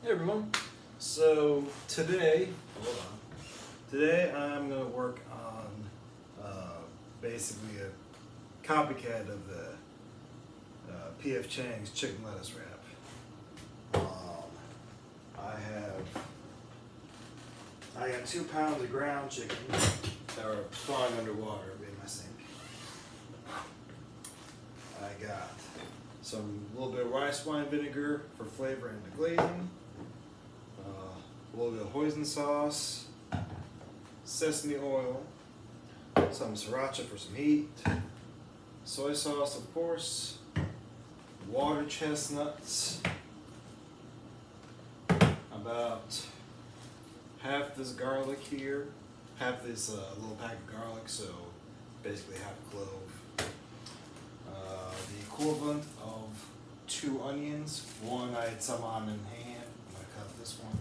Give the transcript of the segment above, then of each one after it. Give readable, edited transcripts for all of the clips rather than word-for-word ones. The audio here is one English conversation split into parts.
Hey everyone. So today, I'm going to work on basically a copycat of the P.F. Chang's chicken lettuce wrap. I got 2 pounds of ground chicken that are thawing underwater in my sink. I got a little bit of rice wine vinegar for flavor and the glazing. A little bit of hoisin sauce, sesame oil, some sriracha for some heat, soy sauce of course, water chestnuts, about half this garlic here, half this little pack of garlic, so basically half a clove. The equivalent of 2 onions. One I had some on in hand. I'm going to cut this one.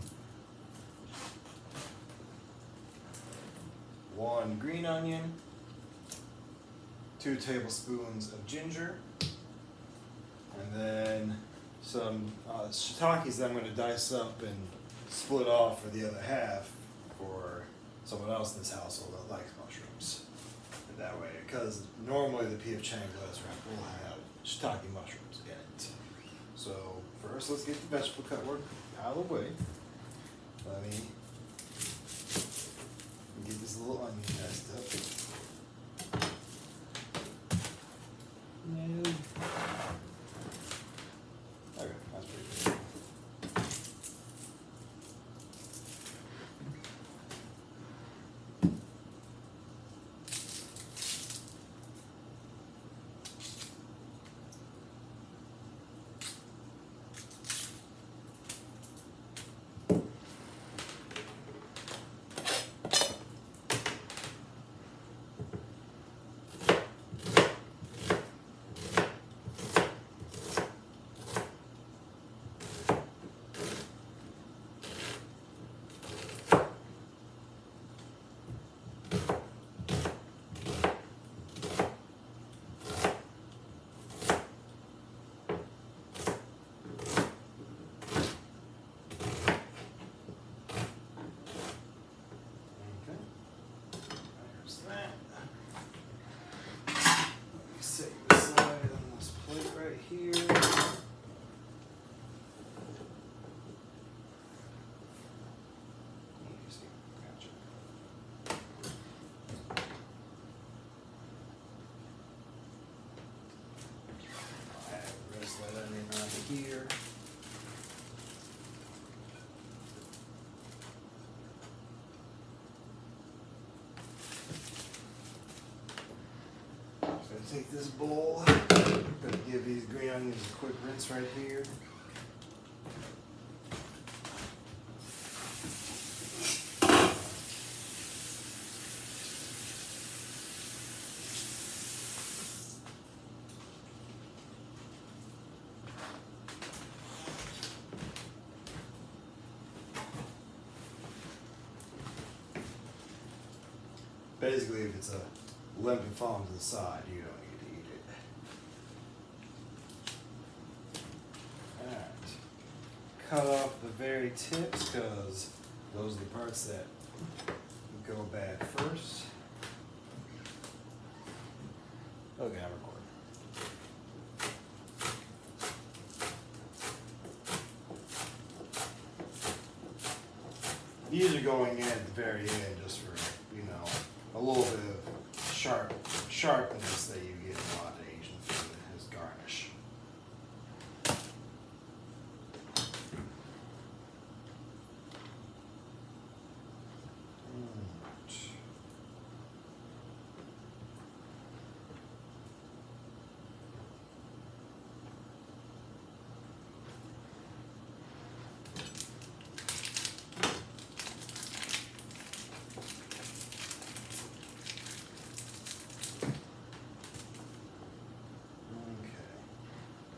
1 green onion, 2 tablespoons of ginger, and then some shiitakes that I'm going to dice up and split off for the other half for someone else in this household that likes mushrooms. And that way, because normally the P.F. Chang lettuce wrap will have shiitake mushrooms in it. So first, let's get the vegetable cut work out of the way. Let me get this little onion diced up. No. Okay, that's pretty good. Here. Here. I'm going to take this bowl, I'm going to give these green onions a quick rinse right here. Basically, if it's a limp and falling to the side, you don't need to eat it. Alright. Cut off the very tips because those are the parts that go bad first. Okay, I'm recording. These are going in at the very end just for, a little bit of sharpness that you get in a lot of Asian food as garnish.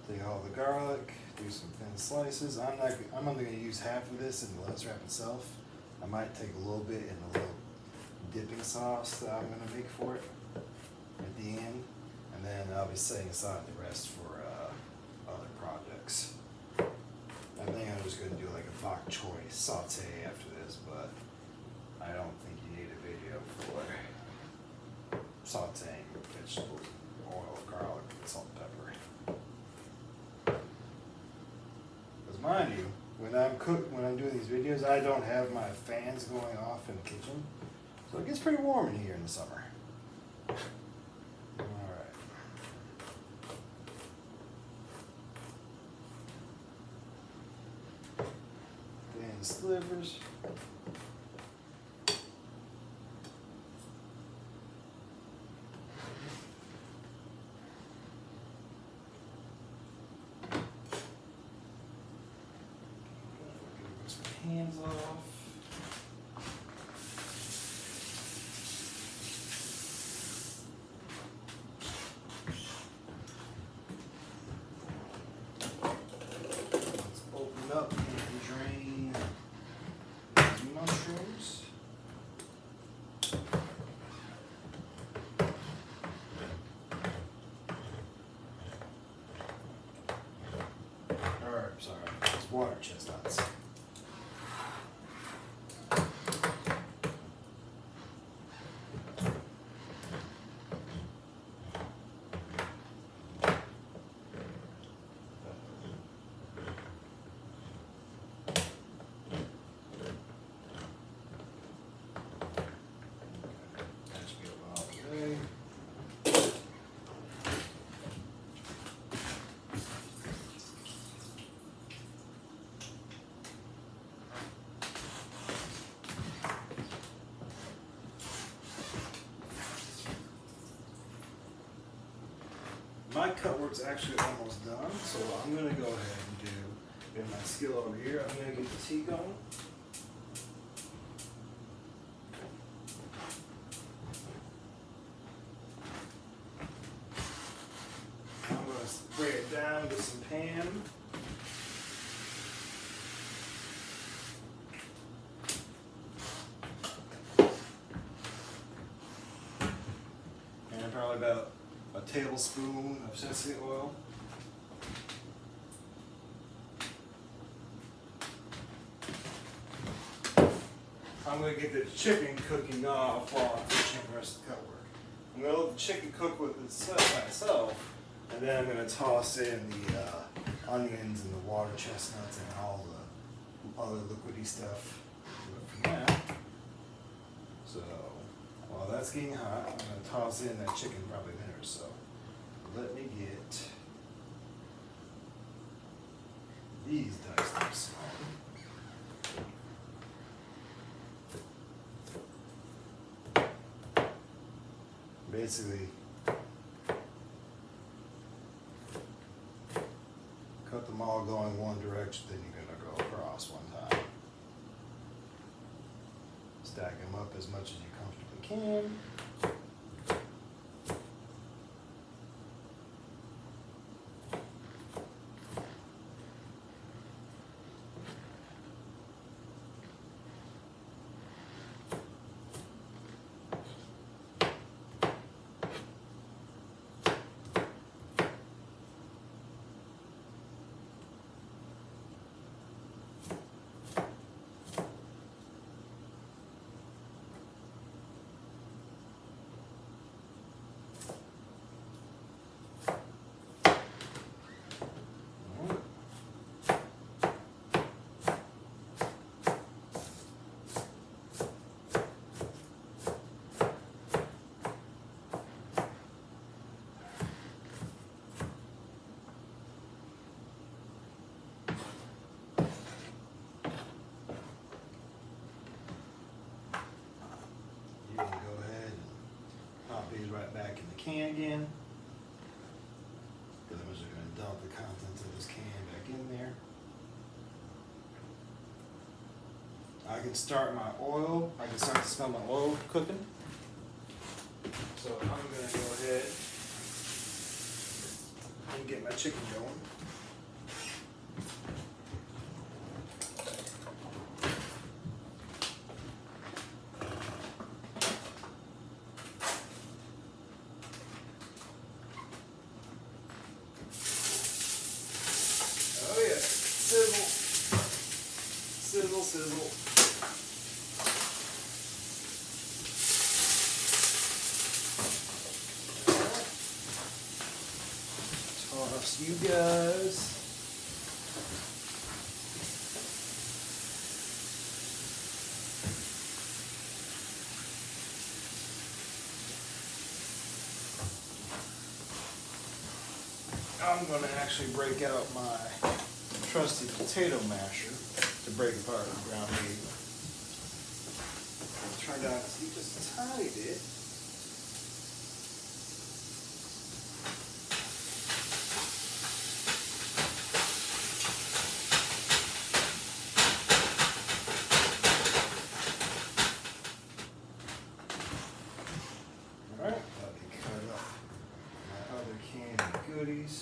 Take all the garlic, do some thin slices. I'm only going to use half of this in the lettuce wrap itself. I might take a little bit in the little dipping sauce that I'm going to make for it at the end, and then I'll be setting aside the rest for other projects. I think I'm going I'm just gonna do like a bok choy saute after this, but I don't think you need a video for sauteing vegetables, oil, garlic, and salt and pepper. Because mind you, when I'm doing these videos, I don't have my fans going off in the kitchen, so it gets pretty warm in here in the summer. All right. And slivers. Hands off. Let's open up and drain these mushrooms. Or, sorry, it's water chestnuts. My cut work's actually almost done, so what I'm gonna go ahead and do in my skill over here, I'm gonna get the tea going. I'm gonna spray it down with some pan. And probably about a tablespoon of sesame oil. I'm going to get the chicken cooking off while I'm finishing the rest of the cut work. I'm going to let the chicken cook with itself by itself, and then I'm going to toss in the onions and the water chestnuts and all the other liquidy stuff from that. So while that's getting hot, I'm going to toss in that chicken probably there. So let me get these diced up small. Basically, cut them all going one direction, then you're going to go across one time. Stack them up as much as you comfortably can. You can go ahead and pop these right back in the can again, because I'm just going to dump the contents of this can back in there. I can start my oil, I can start to smell my oil cooking. So I'm going to go ahead and get my chicken going. Oh yeah, sizzle. Sizzle, sizzle. Toss you guys. I'm going to actually break out my trusty potato masher to break apart the ground beef. Try not to see just a tiny bit. Alright, let me cut up my other candy goodies.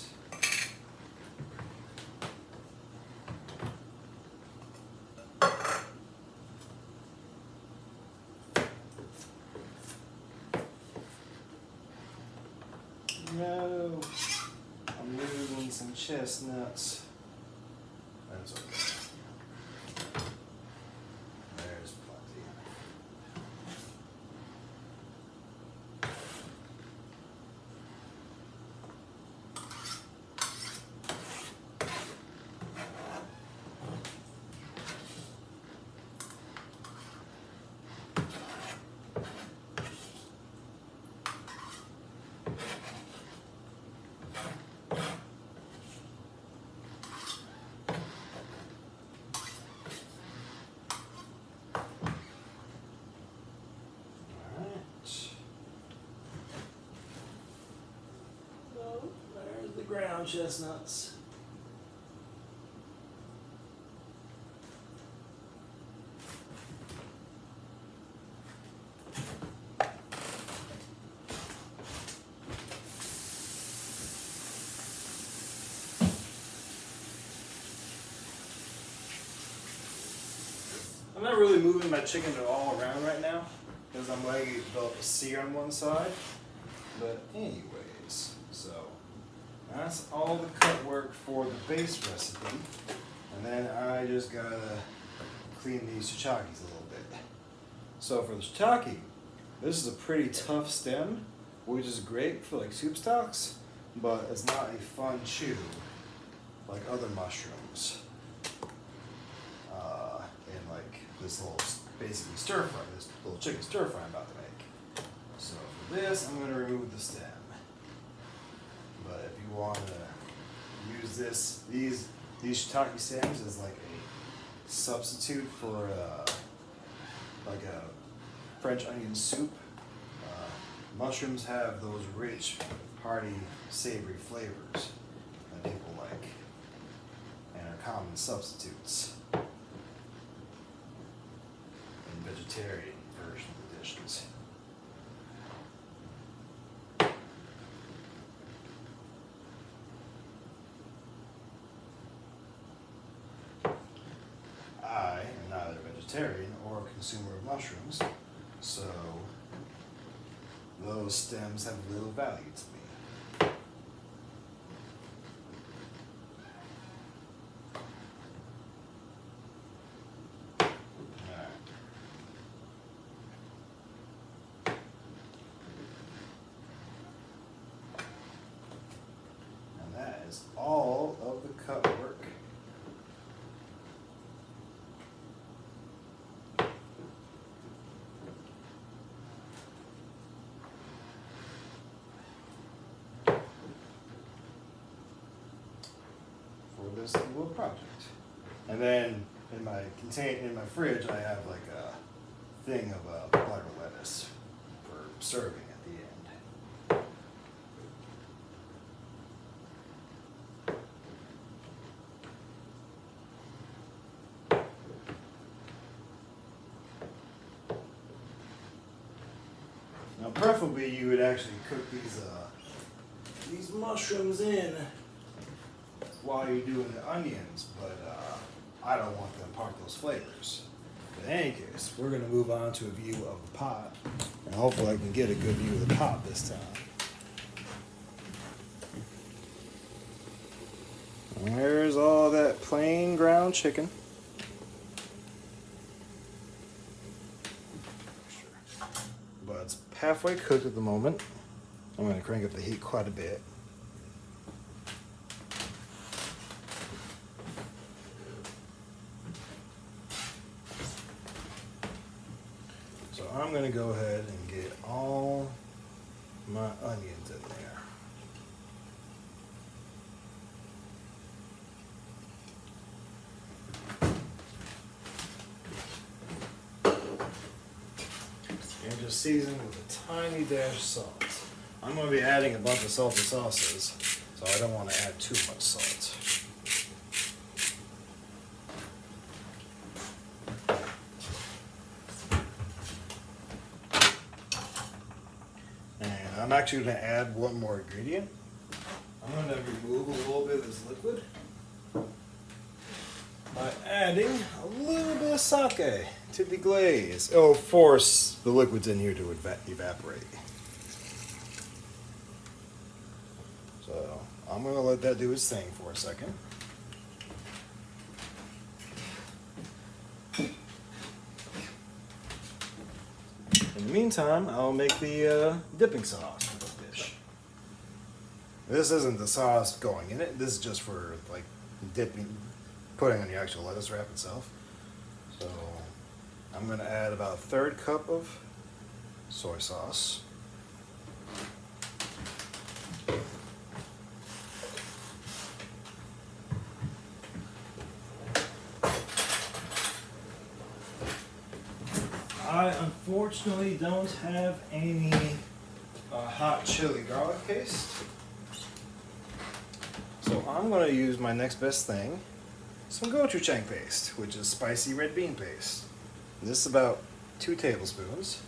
No, I'm losing some chestnuts. That's okay. There's plenty. There's the ground chestnuts. I'm not really moving my chicken all around right now because I'm letting it develop a sear on one side. But anyways, so that's all the cut work for the base recipe. And then I just gotta clean these shiitakes a little bit. So for the shiitake, this is a pretty tough stem, which is great for like soup stocks, but it's not a fun chew like other mushrooms. And like this little basically stir fry, this little chicken stir fry I'm about to make. So for this, I'm gonna remove the stem. But if you want to use these shiitake stems as like a substitute for like a French onion soup, mushrooms have those rich, hearty, savory flavors that people like and are common substitutes in vegetarian version of the dishes. I am neither a vegetarian or a consumer of mushrooms, so those stems have little value to me. Alright. And that is all of the cut work. This little project. And then in my fridge I have like a thing of butter lettuce for serving at the end. Now preferably you would actually cook these mushrooms in while you're doing the onions, but I don't want to impart those flavors. But in any case, we're going to move on to a view of the pot, and hopefully I can get a good view of the pot this time. And there's all that plain ground chicken. halfway cooked at the moment. I'm going to crank up the heat quite a bit. So I'm going to go ahead and get all my onions in there. And just season with a tiny dash of salt. I'm going to be adding a bunch of salty sauces, so I don't want to add too much salt. And I'm actually going to add one more ingredient. I'm going to remove a little bit of this liquid by adding a little bit of sake to the glaze. It'll force the liquids in here to evaporate. So I'm going to let that do its thing for a second. In the meantime, I'll make the dipping sauce for this dish. This isn't the sauce going in it. This is just for like dipping, putting on the actual lettuce wrap itself. So I'm going to add about a 1/3 cup of soy sauce. I unfortunately don't have any hot chili garlic paste. So I'm going to use my next best thing, some gochujang paste, which is spicy red bean paste. This is about 2 tablespoons.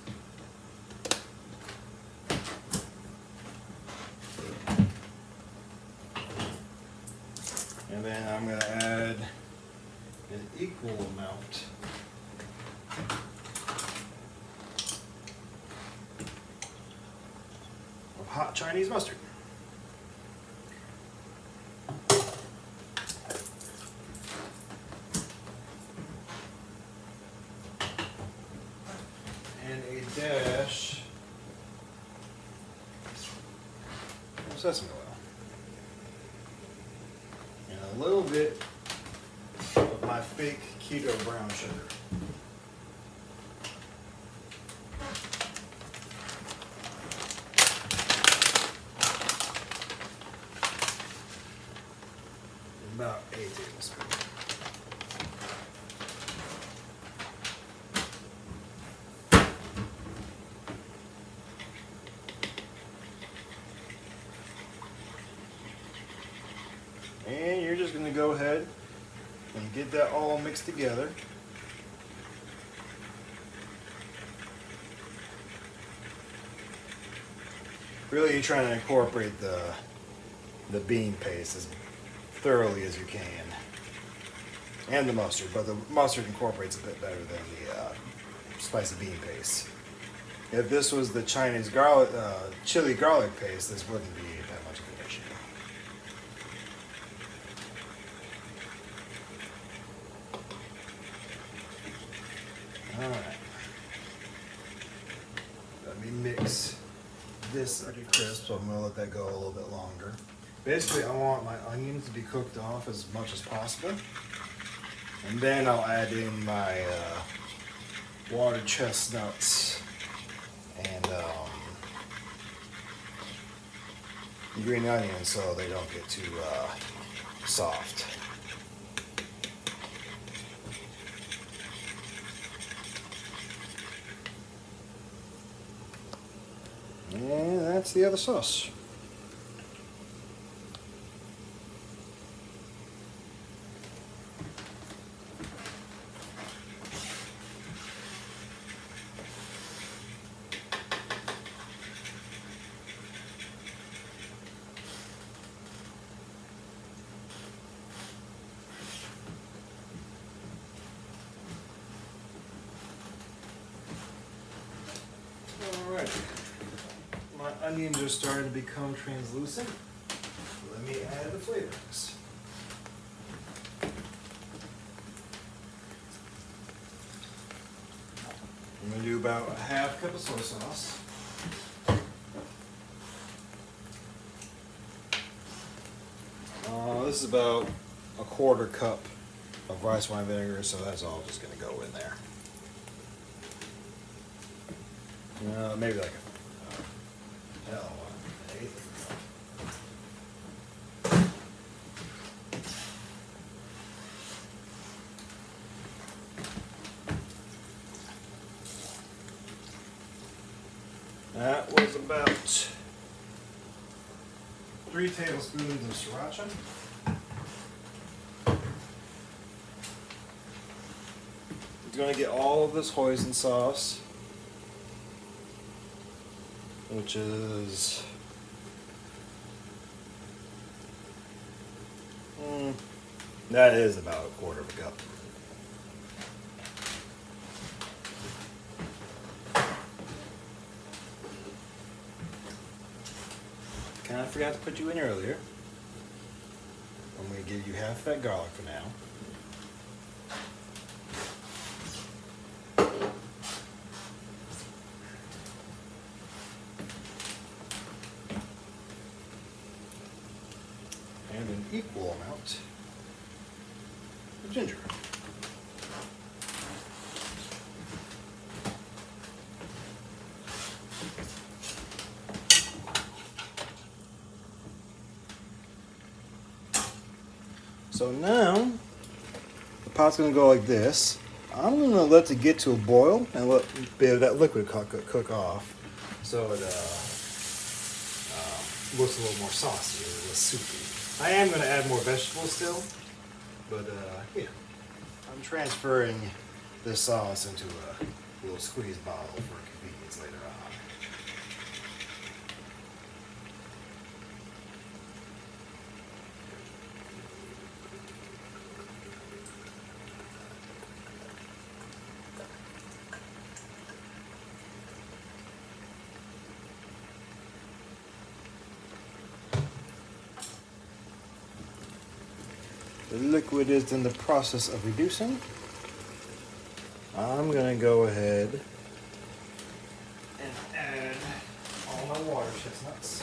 And then I'm going to add an equal amount of hot Chinese mustard. And a dash of sesame oil. And a little bit of my fake keto brown sugar. About 8 tablespoons. And you're just going to go ahead and get that all mixed together. Really, you're trying to incorporate the bean paste as thoroughly as you can, and the mustard, but the mustard incorporates a bit better than the spicy bean paste. If this was the Chinese garlic, chili garlic paste, this wouldn't be that much of an issue. All right, let me mix this pretty crisp, so I'm going to let that go a little bit longer. Basically, I want my onions to be cooked off as much as possible. And then I'll add in my watered chestnuts and green onions so they don't get too soft. And that's the other sauce. Alright, my onions are starting to become translucent. Let me add the flavorings. I'm going to do about a 1/2 cup of soy sauce. is about a quarter cup of rice wine vinegar, so that's all just going to go in there. Maybe like an eighth. That was about 3 tablespoons of sriracha. You're going to get all of this hoisin sauce, which is that is about a quarter of a cup. Kind of forgot to put you in earlier. I'm going to give you half that garlic for now. And an equal amount of ginger. So now the pot's going to go like this. I'm going to let it get to a boil and let that liquid cook off, so it looks a little more saucy, a little soupy. I am going to add more vegetables still, but yeah, I'm transferring this sauce into a little squeeze bottle for convenience later on. The liquid is in the process of reducing. I'm going to go ahead and add all my water chestnuts.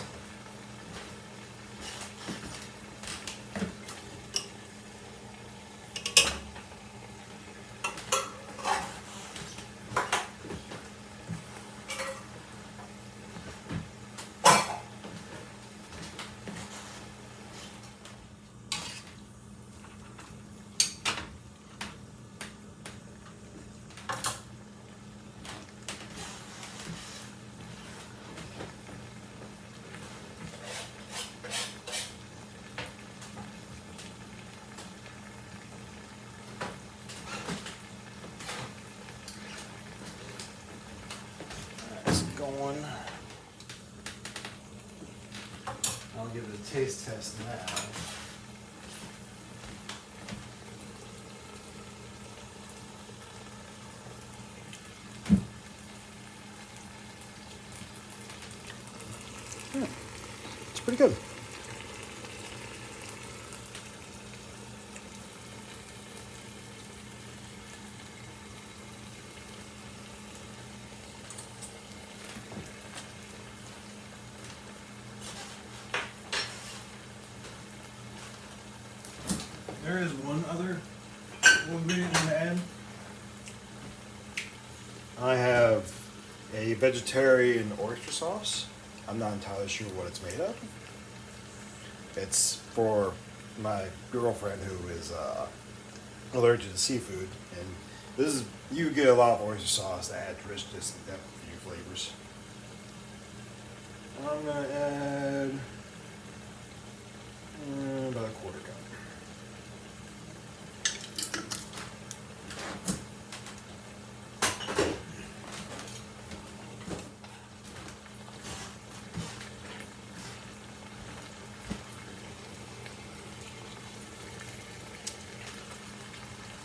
Going. I'll give it a taste test now. It's pretty good. There is one other ingredient I'm going to add. I have a vegetarian oyster sauce. I'm not entirely sure what it's made of. It's for my girlfriend who is allergic to seafood, and this is, you get a lot of oyster sauce to add richness and depth to your flavors. I'm going to add about a quarter cup.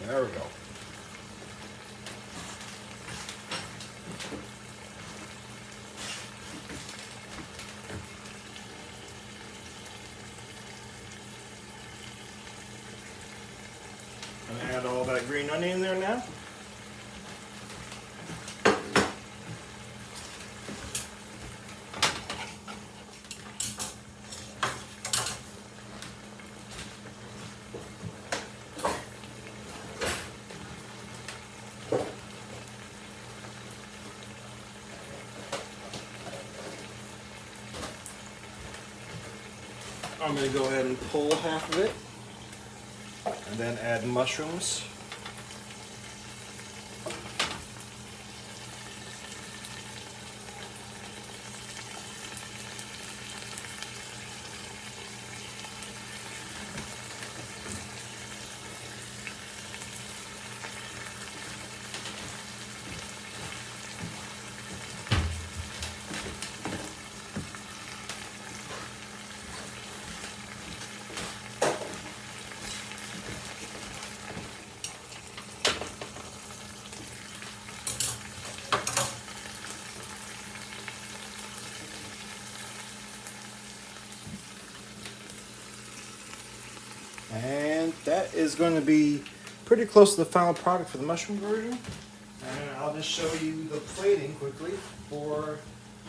There we go. And add all that green onion in there now. I'm going to go ahead and pull half of it and then add mushrooms. And that is going to be pretty close to the final product for the mushroom version. And I'll just show you the plating quickly for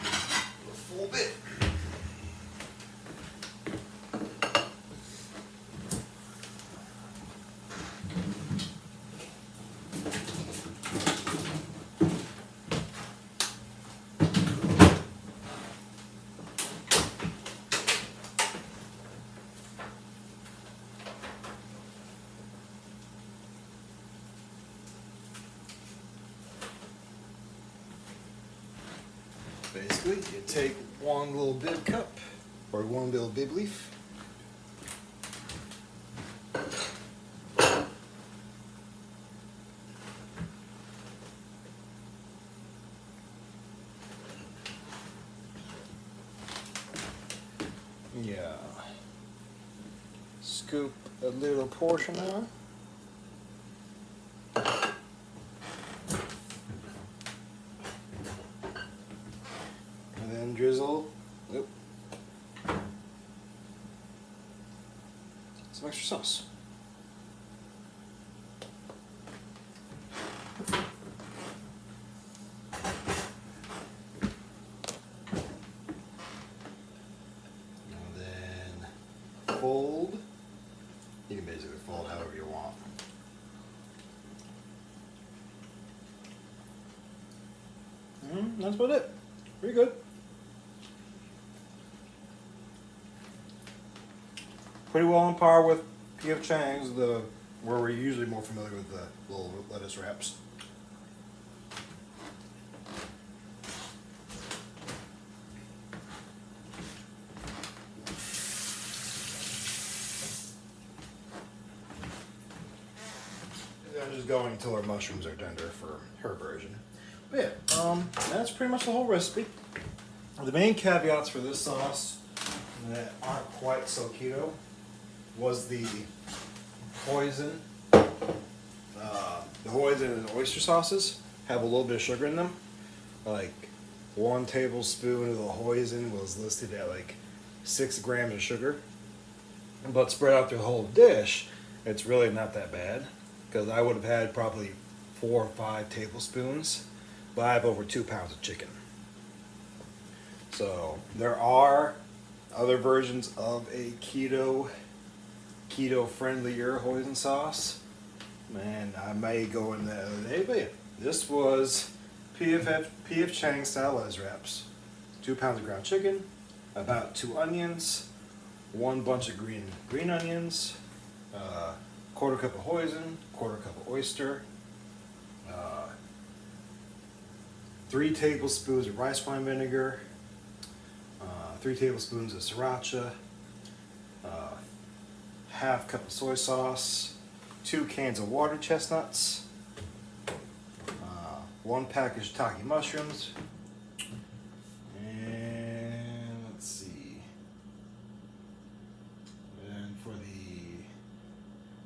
the full bit. Basically, you take one little Bibb cup or one little Bibb leaf. Yeah. Scoop a little portion on. And then drizzle some extra sauce. And then fold. You can basically fold however you want. That's about it. Pretty good. Pretty well on par with P.F. Chang's, where we're usually more familiar with the little lettuce wraps. I'm just going until our mushrooms are tender for her version. But yeah, that's pretty much the whole recipe. The main caveats for this sauce that aren't quite so keto was the hoisin. The hoisin and oyster sauces have a little bit of sugar in them. Like 1 tablespoon of the hoisin was listed at like 6 grams of sugar. But spread out through the whole dish, it's really not that bad. Because I would have had probably 4 or 5 tablespoons. But I have over 2 pounds of chicken. So there are other versions of a keto friendlier hoisin sauce, and I may go in that other day. But yeah, this was P.F. Chang style lettuce wraps. 2 pounds of ground chicken, about 2 onions, 1 bunch of green onions, 1/4 cup of hoisin, 1/4 cup of oyster, 3 tablespoons of rice wine vinegar, 3 tablespoons of sriracha, 1/2 cup of soy sauce, 2 cans of water chestnuts, 1 package of shiitake mushrooms, and let's see,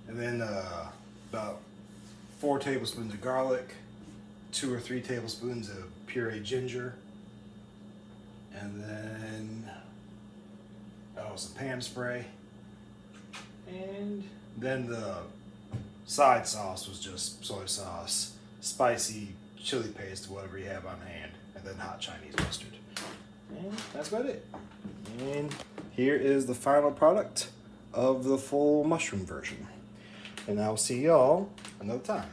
and then about 4 tablespoons of garlic, 2 or 3 tablespoons of pureed ginger, and then some Pam spray, and then the side sauce was just soy sauce, spicy chili paste, whatever you have on hand, and then hot Chinese mustard. And that's about it. And here is the final product of the full mushroom version. And I'll see y'all another time.